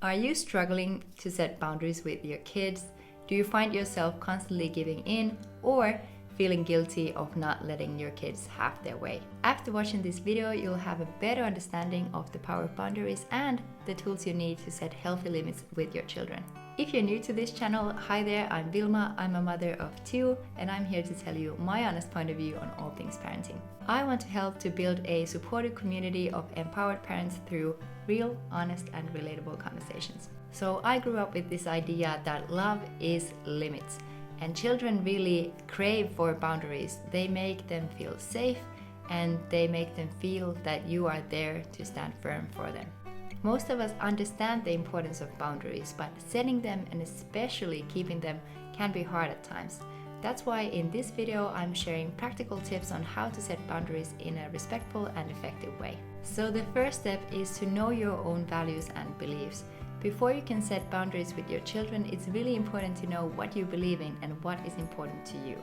Are you struggling to set boundaries with your kids? Do you find yourself constantly giving in or feeling guilty of not letting your kids have their way? After watching this video, you'll have a better understanding of the power of boundaries and the tools you need to set healthy limits with your children. If you're new to this channel, hi there, I'm Vilma, I'm a mother of two, and I'm here to tell you my honest point of view on all things parenting. I want to help to build a supportive community of empowered parents through real, honest, and relatable conversations. So I grew up with this idea that love is limits, and children really crave for boundaries. They make them feel safe, and they make them feel that you are there to stand firm for them. Most of us understand the importance of boundaries, but setting them and especially keeping them can be hard at times. That's why in this video I'm sharing practical tips on how to set boundaries in a respectful and effective way. So the first step is to know your own values and beliefs. Before you can set boundaries with your children, it's really important to know what you believe in and what is important to you.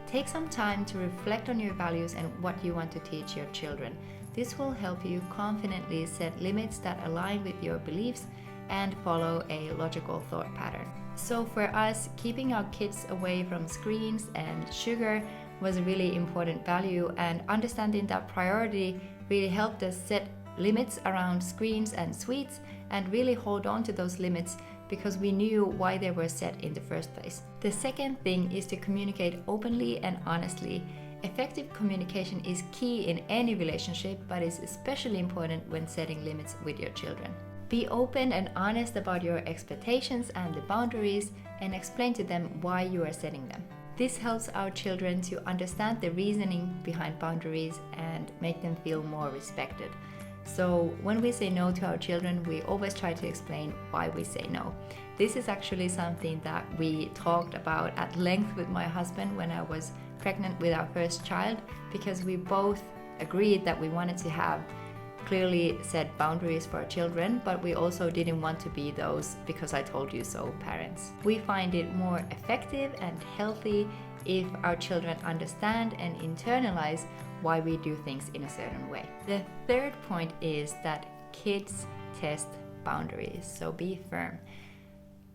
Take some time to reflect on your values and what you want to teach your children. This will help you confidently set limits that align with your beliefs and follow a logical thought pattern. So for us, keeping our kids away from screens and sugar was a really important value, and understanding that priority really helped us set limits around screens and sweets and really hold on to those limits because we knew why they were set in the first place. The second thing is to communicate openly and honestly. Effective communication is key in any relationship, but is especially important when setting limits with your children. Be open and honest about your expectations and the boundaries, and explain to them why you are setting them. This helps our children to understand the reasoning behind boundaries and make them feel more respected. So when we say no to our children, we always try to explain why we say no. This is actually something that we talked about at length with my husband when I was pregnant with our first child, because we both agreed that we wanted to have clearly set boundaries for our children, but we also didn't want to be those because I told you so parents. We find it more effective and healthy if our children understand and internalize why we do things in a certain way. The third point is that kids test boundaries, so be firm.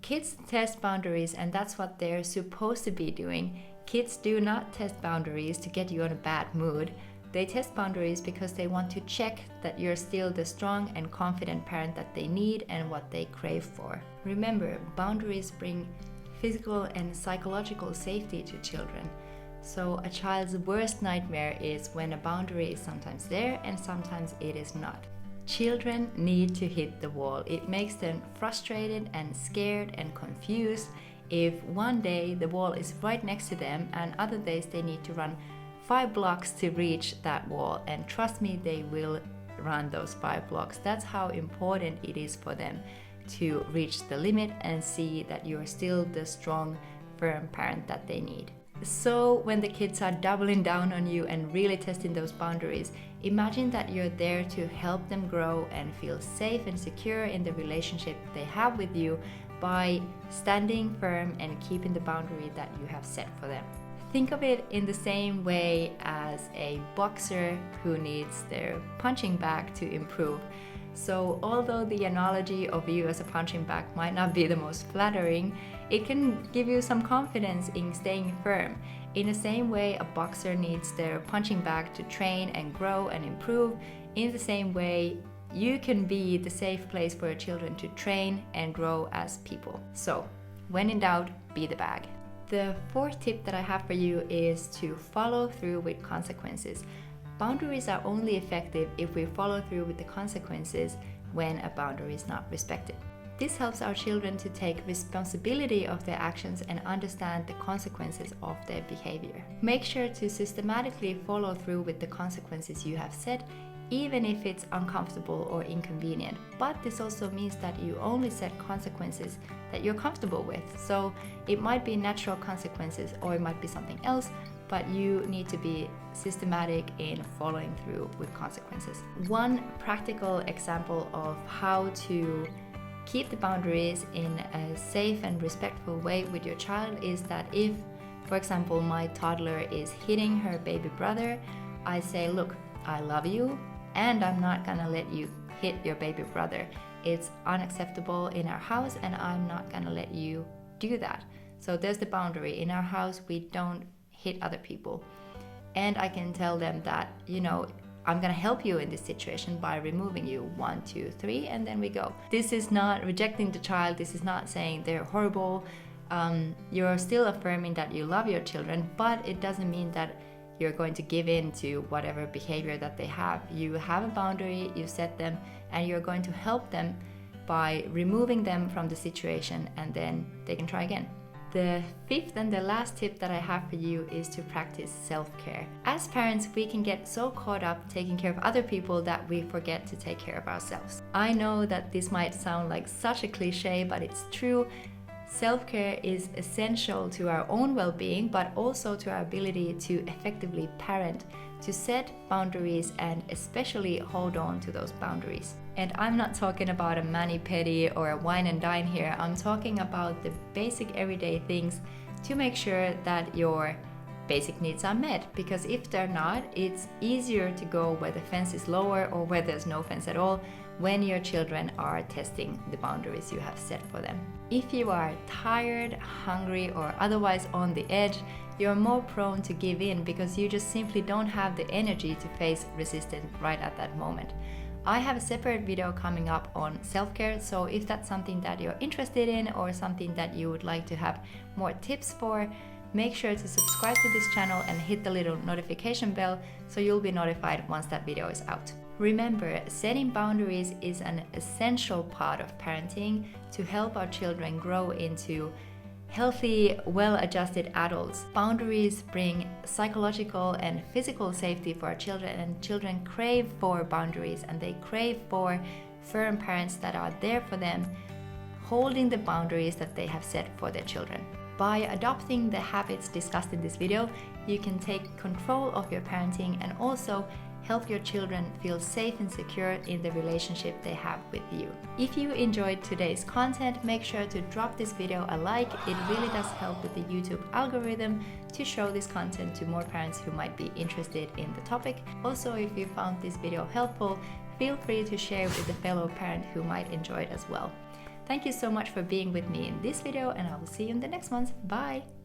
Kids test boundaries, and that's what they're supposed to be doing. Kids do not test boundaries to get you in a bad mood. They test boundaries because they want to check that you're still the strong and confident parent that they need and what they crave for. Remember, boundaries bring physical and psychological safety to children. So a child's worst nightmare is when a boundary is sometimes there and sometimes it is not. Children need to hit the wall. It makes them frustrated and scared and confused if one day the wall is right next to them and other days they need to run 5 blocks to reach that wall. And trust me, they will run those 5 blocks. That's how important it is for them to reach the limit and see that you're still the strong, firm parent that they need. So when the kids are doubling down on you and really testing those boundaries, imagine that you're there to help them grow and feel safe and secure in the relationship they have with you by standing firm and keeping the boundary that you have set for them. Think of it in the same way as a boxer who needs their punching bag to improve. So although the analogy of you as a punching bag might not be the most flattering, it can give you some confidence in staying firm. In the same way a boxer needs their punching bag to train and grow and improve, in the same way you can be the safe place for your children to train and grow as people. So when in doubt, be the bag. The fourth tip that I have for you is to follow through with consequences. Boundaries are only effective if we follow through with the consequences when a boundary is not respected. This helps our children to take responsibility of their actions and understand the consequences of their behavior. Make sure to systematically follow through with the consequences you have set, even if it's uncomfortable or inconvenient. But this also means that you only set consequences that you're comfortable with. So it might be natural consequences or it might be something else, but you need to be systematic in following through with consequences. One practical example of how to keep the boundaries in a safe and respectful way with your child is that if, for example, my toddler is hitting her baby brother, I say, look, I love you and I'm not gonna let you hit your baby brother. it's unacceptable in our house and I'm not gonna let you do that. So there's the boundary. In our house, we don't hit other people. And I can tell them that, you know, I'm gonna help you in this situation by removing you 1, 2, 3, and then we go. This is not rejecting the child. This is not saying they're horrible. You're still affirming that you love your children, but it doesn't mean that you're going to give in to whatever behavior that they have. You have a boundary, you set them, and you're going to help them by removing them from the situation, and then they can try again. The fifth and the last tip that I have for you is to practice self-care. As parents, we can get so caught up taking care of other people that we forget to take care of ourselves. I know that this might sound like such a cliche, but it's true. Self-care is essential to our own well-being, but also to our ability to effectively parent, to set boundaries, and especially hold on to those boundaries. And I'm not talking about a mani-pedi or a wine and dine here. I'm talking about the basic everyday things to make sure that your basic needs are met. Because if they're not, it's easier to go where the fence is lower or where there's no fence at all when your children are testing the boundaries you have set for them. If you are tired, hungry, or otherwise on the edge, you're more prone to give in because you just simply don't have the energy to face resistance right at that moment. I have a separate video coming up on self-care, so if that's something that you're interested in or something that you would like to have more tips for, make sure to subscribe to this channel and hit the little notification bell so you'll be notified once that video is out. Remember, setting boundaries is an essential part of parenting to help our children grow into healthy, well-adjusted adults. Boundaries bring psychological and physical safety for our children, and children crave for boundaries and they crave for firm parents that are there for them, holding the boundaries that they have set for their children. By adopting the habits discussed in this video, you can take control of your parenting and also help your children feel safe and secure in the relationship they have with you. If you enjoyed today's content, make sure to drop this video a like. It really does help with the YouTube algorithm to show this content to more parents who might be interested in the topic. Also, if you found this video helpful, feel free to share with a fellow parent who might enjoy it as well. Thank you so much for being with me in this video, and I will see you in the next ones. Bye!